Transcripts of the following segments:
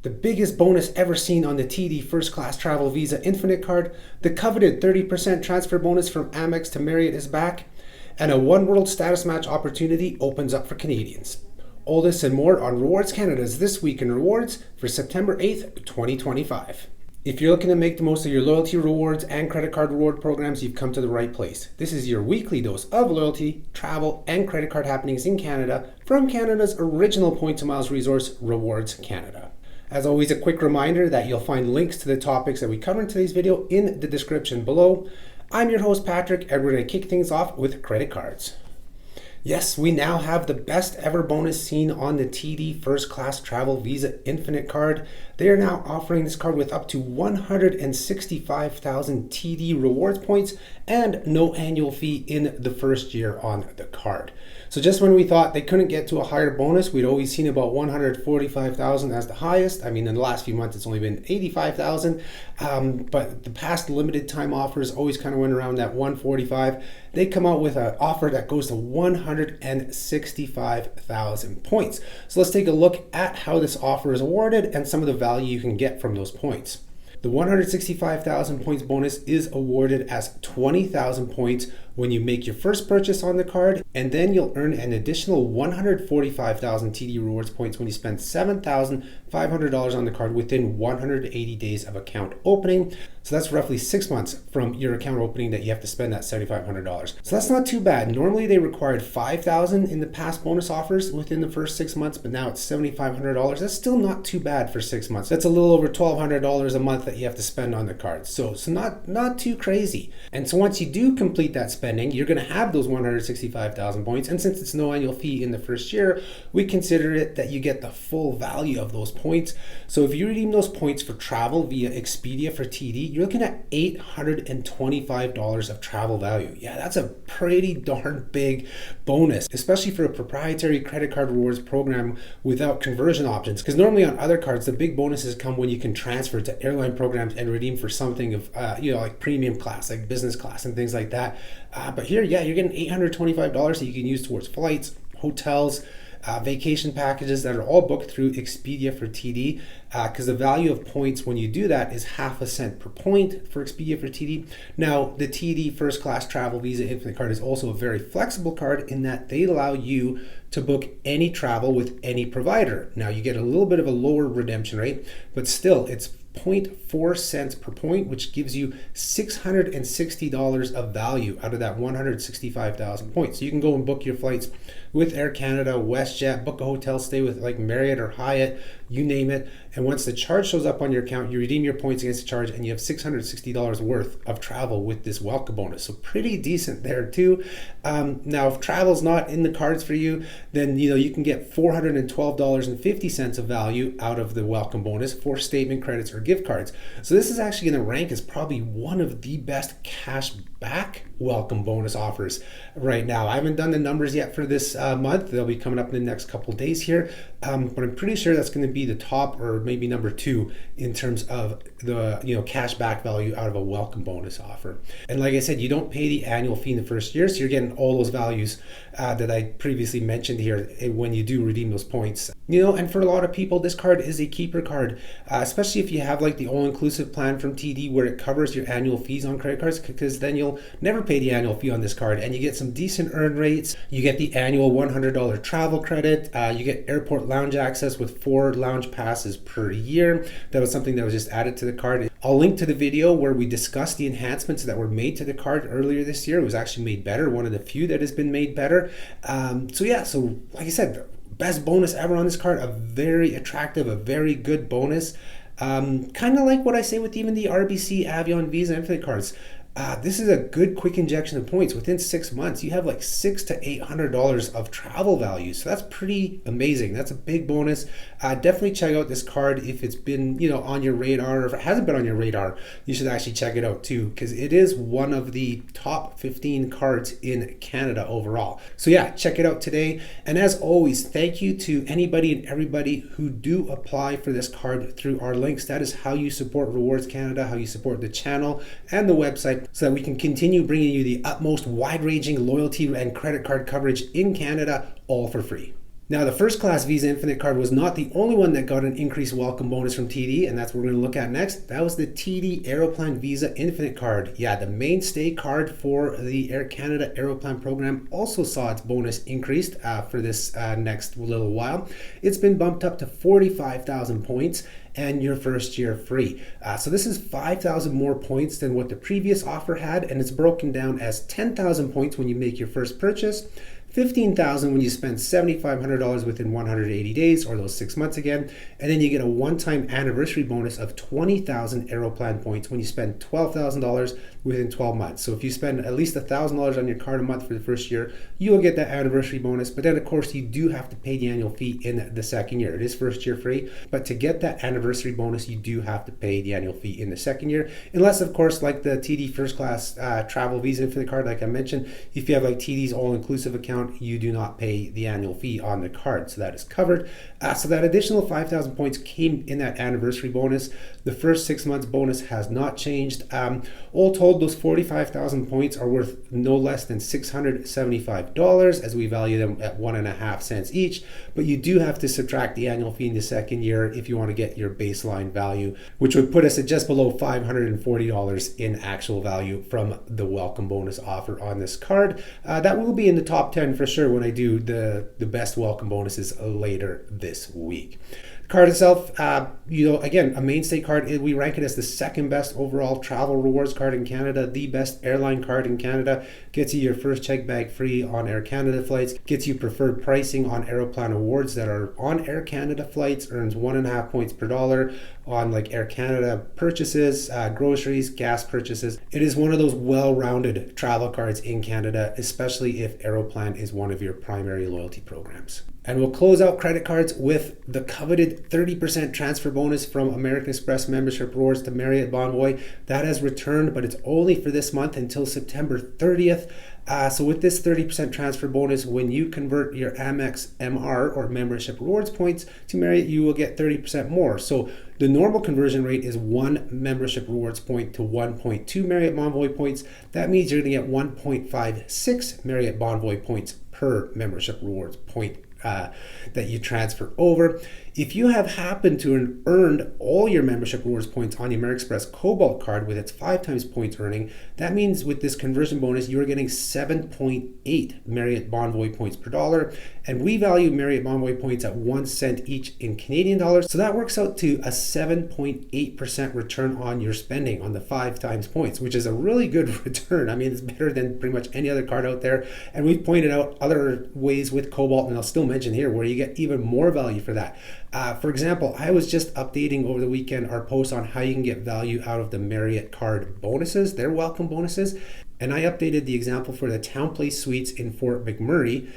The biggest bonus ever seen on the TD First Class Travel Visa Infinite Card, the coveted 30% transfer bonus from Amex to Marriott is back, and a oneworld status match opportunity opens up for Canadians. All this and more on Rewards Canada's This Week in Rewards for September 8th, 2025. If you're looking to make the most of your loyalty rewards and credit card reward programs, you've come to the right place. This is your weekly dose of loyalty, travel, and credit card happenings in Canada from Canada's original point to miles resource, Rewards Canada. As always, a quick reminder that you'll find links to the topics that we cover in today's video in the description below. I'm your host, Patrick, and we're going to kick things off with credit cards. Yes, we now have the best ever bonus seen on the TD First Class Travel Visa Infinite Card. They are now offering this card with up to 165,000 TD rewards points and no annual fee in the first year on the card. So just when we thought they couldn't get to a higher bonus, we'd always seen about 145,000 as the highest. I mean, in the last few months, it's only been 85,000. But the past limited time offers always kind of went around that 145. They come out with an offer that goes to 165,000 points. So let's take a look at how this offer is awarded and some of the value you can get from those points. The 165,000 points bonus is awarded as 20,000 points when you make your first purchase on the card, and then you'll earn an additional 145,000 TD rewards points when you spend $7,500 on the card within 180 days of account opening. So that's roughly 6 months from your account opening that you have to spend that $7,500. So that's not too bad. Normally they required $5,000 in the past bonus offers within the first 6 months, but now it's $7,500. That's still not too bad for 6 months. That's a little over $1,200 a month that you have to spend on the card. So not too crazy. And so once you do complete that spending, you're going to have those 165,000 points. And since it's no annual fee in the first year, we consider it that you get the full value of those points. So if you redeem those points for travel via Expedia for TD, you're looking at $825 of travel value. Yeah, that's a pretty darn big bonus, especially for a proprietary credit card rewards program without conversion options. Because normally on other cards, the big bonuses come when you can transfer to airline programs and redeem for something of, like premium class, like business class and things like that. But here, yeah, you're getting $825 that you can use towards flights, hotels, vacation packages that are all booked through Expedia for TD, because the value of points when you do that is half a cent per point for Expedia for TD. Now, the TD First Class Travel Visa Infinite Card is also a very flexible card in that they allow you to book any travel with any provider. Now, you get a little bit of a lower redemption rate, but still, it's 0.4 cents per point, which gives you $660 of value out of that 165,000 points. So you can go and book your flights with Air Canada, WestJet, book a hotel stay with like Marriott or Hyatt, you name it. And once the charge shows up on your account, you redeem your points against the charge and you have $660 worth of travel with this welcome bonus. So pretty decent there too. Now, if travel's not in the cards for you, then you can get $412.50 of value out of the welcome bonus for statement credits or gift cards. So this is actually going to rank as probably one of the best cash back welcome bonus offers right now. I haven't done the numbers yet for this month. They'll be coming up in the next couple of days here, but I'm pretty sure that's going to be the top or maybe number 2 in terms of the cash back value out of a welcome bonus offer. And like I said, you don't pay the annual fee in the first year, so you're getting all those values that I previously mentioned here when you do redeem those points. And for a lot of people, this card is a keeper card, especially if you have like the all-inclusive plan from TD where it covers your annual fees on credit cards, because then you'll never pay the annual fee on this card and you get some decent earn rates. You get the annual $100 travel credit. You get airport lounge access with 4 lounge passes per year. That was something that was just added to the card. I'll link to the video where we discussed the enhancements that were made to the card earlier this year. It was actually made better, one of the few that has been made better. So like I said, best bonus ever on this card, a very attractive, a very good bonus. Kind of like what I say with even the RBC Avion Visa Infinite cards. This is a good quick injection of points. Within 6 months, you have like $600 to $800 of travel value. So that's pretty amazing. That's a big bonus. Definitely check out this card if it's been, on your radar, or if it hasn't been on your radar, you should actually check it out too, because it is one of the top 15 cards in Canada overall. So yeah, check it out today. And as always, thank you to anybody and everybody who do apply for this card through our links. That is how you support Rewards Canada, how you support the channel and the website, so that we can continue bringing you the utmost wide-ranging loyalty and credit card coverage in Canada, all for free. Now, the first class Visa Infinite Card was not the only one that got an increased welcome bonus from TD, and that's what we're going to look at next. That was the TD Aeroplan Visa Infinite Card. Yeah, the mainstay card for the Air Canada Aeroplan program also saw its bonus increased for this next little while. It's been bumped up to 45,000 points and your first year free. So this is 5,000 more points than what the previous offer had, and it's broken down as 10,000 points when you make your first purchase, 15,000 when you spend $7,500 within 180 days, or those 6 months again, and then you get a one-time anniversary bonus of 20,000 Aeroplan points when you spend $12,000 within 12 months. So if you spend at least $1,000 on your card a month for the first year, you will get that anniversary bonus. But then of course you do have to pay the annual fee in the second year. It is first year free, but to get that anniversary bonus, you do have to pay the annual fee in the second year, unless of course like the TD first class travel Visa Infinite Card, like I mentioned, if you have like TD's all-inclusive account, you do not pay the annual fee on the card, so that is covered. So that additional 5,000 points came in that anniversary bonus. The first 6 months bonus has not changed. All told, those 45,000 points are worth no less than $675, as we value them at 1.5 cents each, but you do have to subtract the annual fee in the second year if you want to get your baseline value, which would put us at just below $540 in actual value from the welcome bonus offer on this card. That will be in the top 10 for sure when I do the best welcome bonuses later this week. The card itself, again, a mainstay card. We rank it as the second best overall travel rewards card in Canada, the best airline card in Canada. Gets you your first check bag free on Air Canada flights, gets you preferred pricing on Aeroplan awards that are on Air Canada flights, earns 1.5 points per dollar on like Air Canada purchases, groceries, gas purchases. It is one of those well-rounded travel cards in Canada, especially if Aeroplan is one of your primary loyalty programs. And we'll close out credit cards with the coveted 30% transfer bonus from American Express membership rewards to Marriott Bonvoy. That has returned, but it's only for this month until September 30th. So with this 30% transfer bonus, when you convert your Amex MR or membership rewards points to Marriott, you will get 30% more. So the normal conversion rate is 1 membership rewards point to 1.2 Marriott Bonvoy points. That means you're going to get 1.56 Marriott Bonvoy points per membership rewards point that you transfer over. If you have happened to earned all your membership rewards points on the American Express Cobalt card with its 5 times points earning, that means with this conversion bonus, you are getting 7.8 Marriott Bonvoy points per dollar. And we value Marriott Bonvoy points at 1 cent each in Canadian dollars. So that works out to a 7.8% return on your spending on the 5 times points, which is a really good return. I mean, it's better than pretty much any other card out there. And we've pointed out other ways with Cobalt, and I'll still mention here, where you get even more value for that. For example, I was just updating over the weekend our post on how you can get value out of the Marriott card bonuses, their welcome bonuses. And I updated the example for the Town Place Suites in Fort McMurray.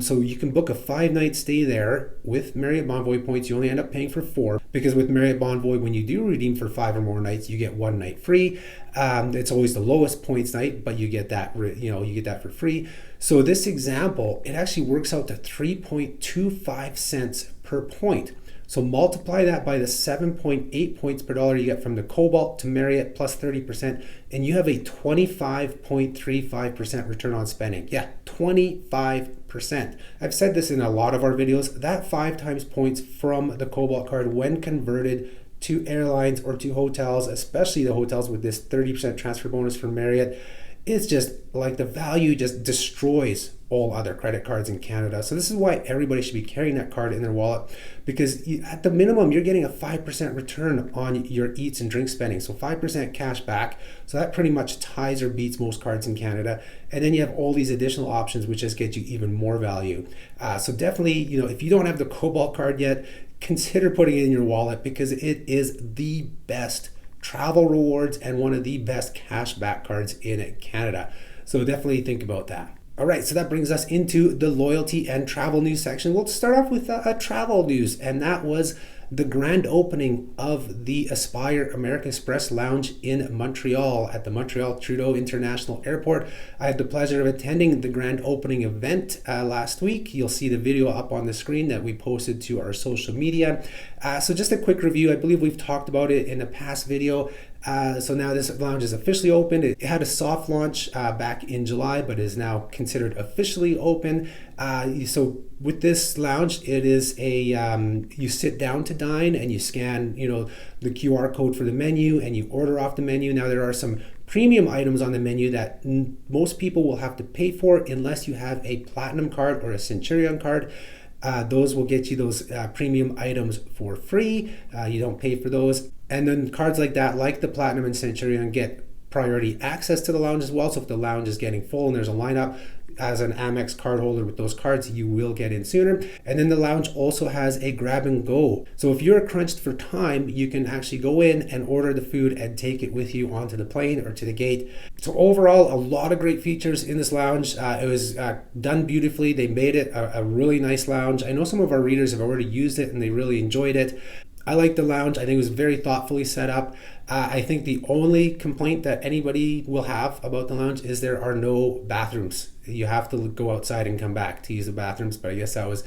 So you can book a 5-night stay there with Marriott Bonvoy points. You only end up paying for 4, because with Marriott Bonvoy, when you do redeem for 5 or more nights, you get 1 night free. It's always the lowest points night, but you get that, you get that for free. So this example, it actually works out to 3.25 cents per point. So multiply that by the 7.8 points per dollar you get from the Cobalt to Marriott plus 30%, and you have a 25.35% return on spending. Yeah, 25%. I've said this in a lot of our videos. That 5 times points from the Cobalt card, when converted to airlines or to hotels, especially the hotels with this 30% transfer bonus from Marriott, it's just like the value just destroys all other credit cards in Canada. So this is why everybody should be carrying that card in their wallet, because at the minimum, you're getting a 5% return on your eats and drink spending. So 5% cash back. So that pretty much ties or beats most cards in Canada. And then you have all these additional options, which just get you even more value. So definitely, if you don't have the Cobalt card yet, consider putting it in your wallet, because it is the best travel rewards and one of the best cashback cards in Canada. So definitely think about that. All right, so that brings us into the loyalty and travel news section. We'll start off with a travel news, and that was the grand opening of the Aspire American Express Lounge in Montreal at the Montreal Trudeau International Airport. I had the pleasure of attending the grand opening event last week. You'll see the video up on the screen that we posted to our social media. So just a quick review. I believe we've talked about it in a past video. So now this lounge is officially open. It had a soft launch back in July, but is now considered officially open. So with this lounge, it is you sit down to dine and you scan, the QR code for the menu and you order off the menu. Now there are some premium items on the menu that most people will have to pay for unless you have a platinum card or a Centurion card. Those will get you those premium items for free. You don't pay for those. And then cards like that, like the Platinum and Centurion, get priority access to the lounge as well. So if the lounge is getting full and there's a lineup, as an Amex card holder with those cards, you will get in sooner. And then the lounge also has a grab and go. So if you're crunched for time, you can actually go in and order the food and take it with you onto the plane or to the gate. So overall, a lot of great features in this lounge. It was done beautifully. They made it a really nice lounge. I know some of our readers have already used it and they really enjoyed it. I like the lounge. I think it was very thoughtfully set up. I think the only complaint that anybody will have about the lounge is there are no bathrooms. You have to go outside and come back to use the bathrooms, but I guess that was,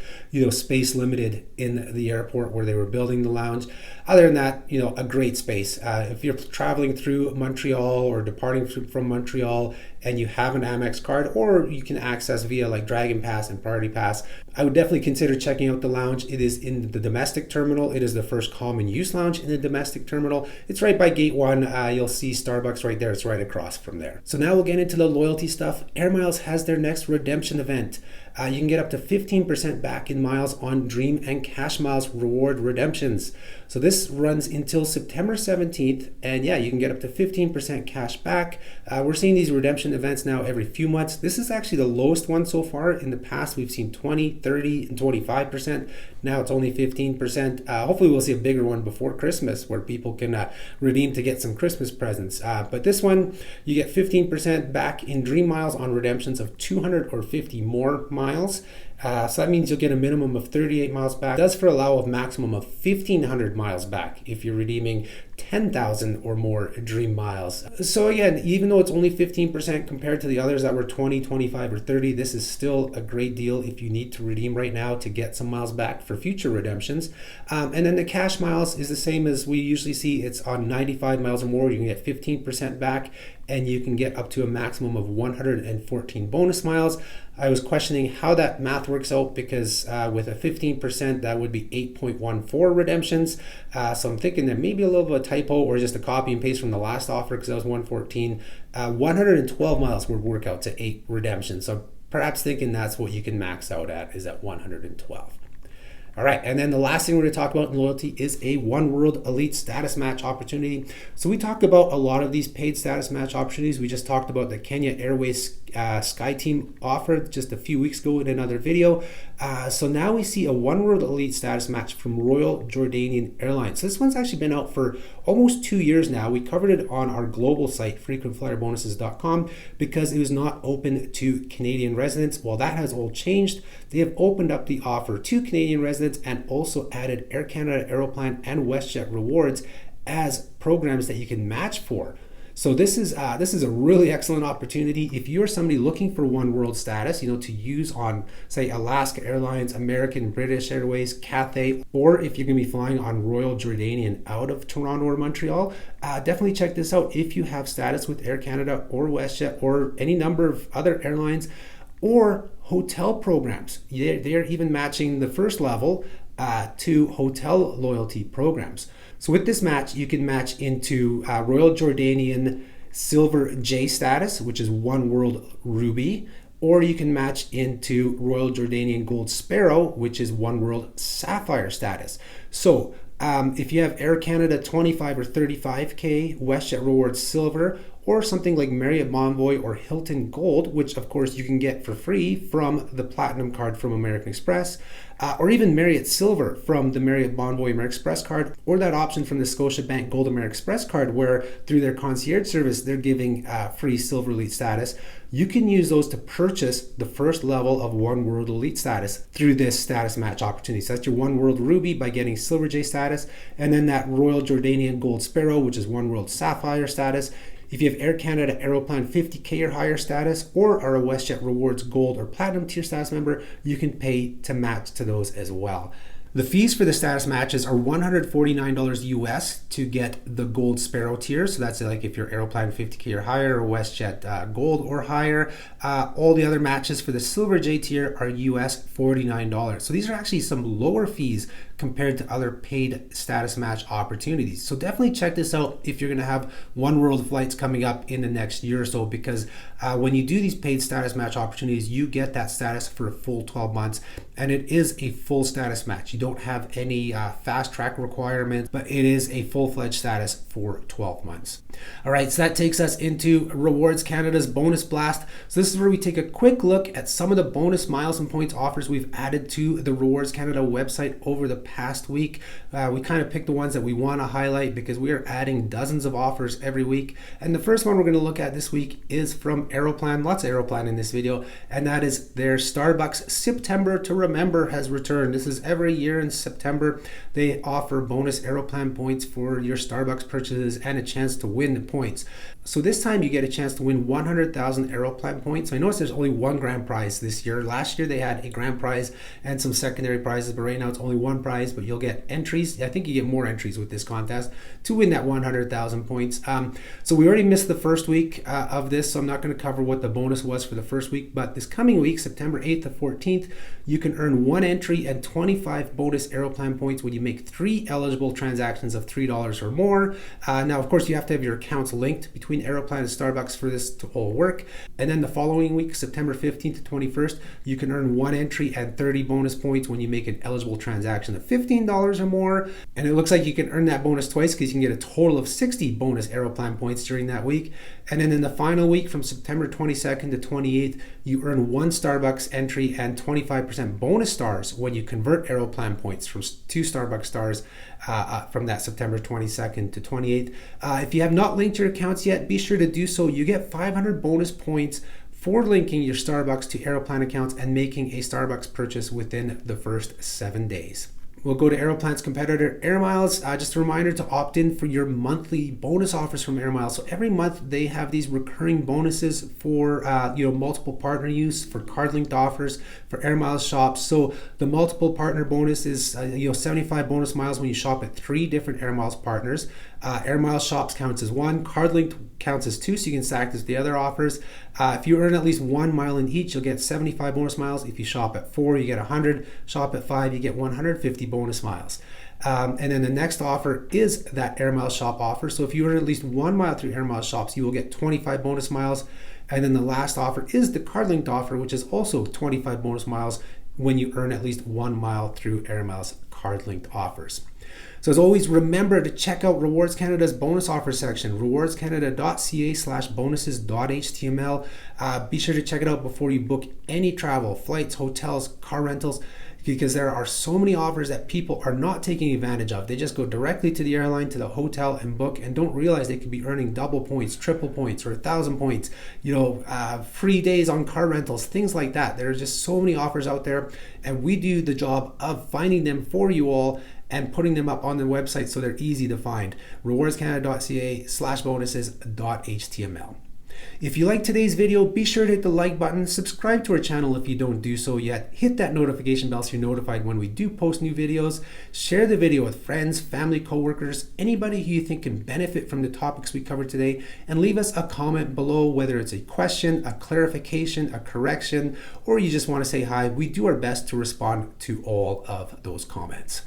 space limited in the airport where they were building the lounge. Other than that, a great space. If you're traveling through Montreal or departing from Montreal and you have an Amex card, or you can access via like Dragon Pass and Priority Pass, I would definitely consider checking out the lounge. It is in the domestic terminal. It is the first common use lounge in the domestic terminal. It's right by Gate 1. You'll see Starbucks right there. It's right across from there. So now we'll get into the loyalty stuff. Air Miles has their next redemption event. You can get up to 15% back in miles on Dream and Cash Miles reward redemptions. So this runs until September 17th. And yeah, you can get up to 15% cash back. We're seeing these redemption events now every few months. This is actually the lowest one so far. In the past, we've seen 20, 30, and 25%. Now it's only 15%. Hopefully we'll see a bigger one before Christmas where people can redeem to get some Christmas presents. But this one, you get 15% back in Dream Miles on redemptions of 200 or 50 more miles. So that means you'll get a minimum of 38 miles back. It does for allow a maximum of 1,500 miles back if you're redeeming 10,000 or more Dream Miles. So again, even though it's only 15% compared to the others that were 20, 25, or 30, this is still a great deal if you need to redeem right now to get some miles back for future redemptions. And then the Cash Miles is the same as we usually see. It's on 95 miles or more. You can get 15% back and you can get up to a maximum of 114 bonus miles. I was questioning how that math works out because with a 15%, that would be 8.14 redemptions. So I'm thinking there may be a little bit of a typo or just a copy and paste from the last offer because that was 114. 112 miles would work out to 8 redemptions. So perhaps thinking that's what you can max out at is at 112. All right, and then the last thing we're going to talk about in loyalty is a oneworld elite status match opportunity. So we talked about a lot of these paid status match opportunities. We just talked about the Kenya Airways SkyTeam offer just a few weeks ago in another video. So now we see a oneworld elite status match from Royal Jordanian Airlines. So this one's actually been out for almost 2 years now. We covered it on our global site, frequentflyerbonuses.com, because it was not open to Canadian residents. Well, that has all changed. They have opened up the offer to Canadian residents and also added Air Canada, Aeroplan, and WestJet rewards as programs that you can match for. So this is a really excellent opportunity if you're somebody looking for oneworld status, to use on, say, Alaska Airlines, American, British Airways, Cathay, or if you're going to be flying on Royal Jordanian out of Toronto or Montreal. Definitely check this out if you have status with Air Canada or WestJet or any number of other airlines or hotel programs. They're even matching the first level to hotel loyalty programs. So with this match, you can match into Royal Jordanian Silver J status, which is oneworld Ruby, or you can match into Royal Jordanian Gold Sparrow, which is oneworld Sapphire status. So if you have Air Canada 25 or 35K, WestJet Rewards Silver, or something like Marriott Bonvoy or Hilton Gold, which of course you can get for free from the Platinum card from American Express, or even Marriott Silver from the Marriott Bonvoy American Express card, or that option from the Scotiabank Gold American Express card where through their concierge service they're giving free Silver Elite status. You can use those to purchase the first level of oneworld elite status through this status match opportunity. So that's your oneworld Ruby by getting Silver J status, and then that Royal Jordanian Gold Sparrow, which is oneworld Sapphire status. If you have Air Canada Aeroplan 50K or higher status, or are a WestJet Rewards Gold or Platinum tier status member, you can pay to match to those as well. The fees for the status matches are $149 US to get the Gold Sparrow tier. So that's like if you're Aeroplan 50K or higher, or WestJet Gold or higher. All the other matches for the Silver J tier are US $49. So these are actually some lower fees compared to other paid status match opportunities. So definitely check this out if you're going to have oneworld flights coming up in the next year or so, because when you do these paid status match opportunities, you get that status for a full 12 months, and it is a full status match. You don't have any fast track requirements, but it is a full-fledged status for 12 months. All right, so that takes us into Rewards Canada's Bonus Blast. So this is where we take a quick look at some of the bonus miles and points offers we've added to the Rewards Canada website over the past week. We kind of picked the ones that we want to highlight because we are adding dozens of offers every week. And the first one we're going to look at this week is from Aeroplan. Lots of Aeroplan in this video, and that is their Starbucks Sip-Tember to Remember has returned. This is every year in September. They offer bonus Aeroplan points for your Starbucks purchases and a chance to win the points. So this time you get a chance to win 100,000 Aeroplan points. I noticed there's only one grand prize this year. Last year they had a grand prize and some secondary prizes, but right now it's only one prize, but you'll get entries. I think you get more entries with this contest to win that 100,000 points. So we already missed the first week of this, so I'm not going to cover what the bonus was for the first week, but this coming week, September 8th to 14th, you can earn one entry and 25 bonus Aeroplan points when you make 3 eligible transactions of $3 or more. Now, of course, you have to have your accounts linked between Aeroplan and Starbucks for this to all work. And then the following week, September 15th to 21st, you can earn one entry and 30 bonus points when you make an eligible transaction of $15 or more. And it looks like you can earn that bonus twice because you can get a total of 60 bonus Aeroplan points during that week. And then in the final week, from September 22nd to 28th, you earn one Starbucks entry and 25% bonus stars when you convert Aeroplan points from 2 Starbucks stars from that September 22nd to 28th. If you have not linked your accounts yet, be sure to do so. You get 500 bonus points for linking your Starbucks to Aeroplan accounts and making a Starbucks purchase within the first 7 days. We'll go to Aeroplan's competitor, Air Miles. Just a reminder to opt in for your monthly bonus offers from Air Miles. So every month they have these recurring bonuses for multiple partner use, for card-linked offers, for Air Miles shops. So the multiple partner bonus is 75 bonus miles when you shop at 3 different Air Miles partners. Air Miles shops counts as 1, card-linked counts as 2, so you can stack this with the other offers. If you earn at least 1 mile in each, you'll get 75 bonus miles. If you shop at 4, you get 100. Shop at 5, you get 150 bonus miles. And then the next offer is that Air Miles shop offer. So if you earn at least 1 mile through Air Miles shops, you will get 25 bonus miles. And then the last offer is the card-linked offer, which is also 25 bonus miles when you earn at least 1 mile through Air Miles card-linked offers. So as always, remember to check out Rewards Canada's bonus offer section, rewardscanada.ca/bonuses.html. Be sure to check it out before you book any travel, flights, hotels, car rentals, because there are so many offers that people are not taking advantage of. They just go directly to the airline, to the hotel and book, and don't realize they could be earning double points, triple points, or 1,000 points, free days on car rentals, things like that. There are just so many offers out there, and we do the job of finding them for you all and putting them up on the website so they're easy to find. rewardscanada.ca/bonuses.html. If you like today's video, be sure to hit the like button, subscribe to our channel if you don't do so yet, hit that notification bell so you're notified when we do post new videos, share the video with friends, family, coworkers, anybody who you think can benefit from the topics we covered today, and leave us a comment below, whether it's a question, a clarification, a correction, or you just want to say hi. We do our best to respond to all of those comments.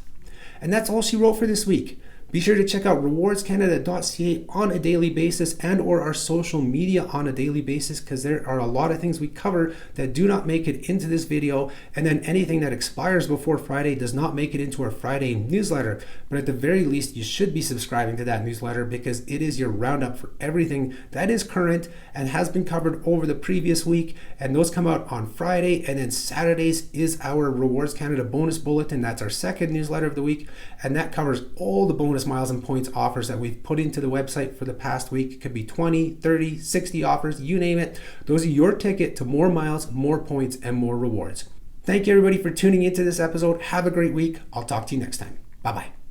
And that's all she wrote for this week. Be sure to check out rewardscanada.ca on a daily basis and or our social media on a daily basis, because there are a lot of things we cover that do not make it into this video, and then anything that expires before Friday does not make it into our Friday newsletter. But at the very least, you should be subscribing to that newsletter, because it is your roundup for everything that is current and has been covered over the previous week, and those come out on Friday. And then Saturdays is our Rewards Canada bonus bulletin. That's our second newsletter of the week, and that covers all the bonus miles and points offers that we've put into the website for the past week. It could be 20, 30, 60 offers, you name it. Those are your ticket to more miles, more points, and more rewards. Thank you everybody for tuning into this episode. Have a great week. I'll talk to you next time. Bye-bye.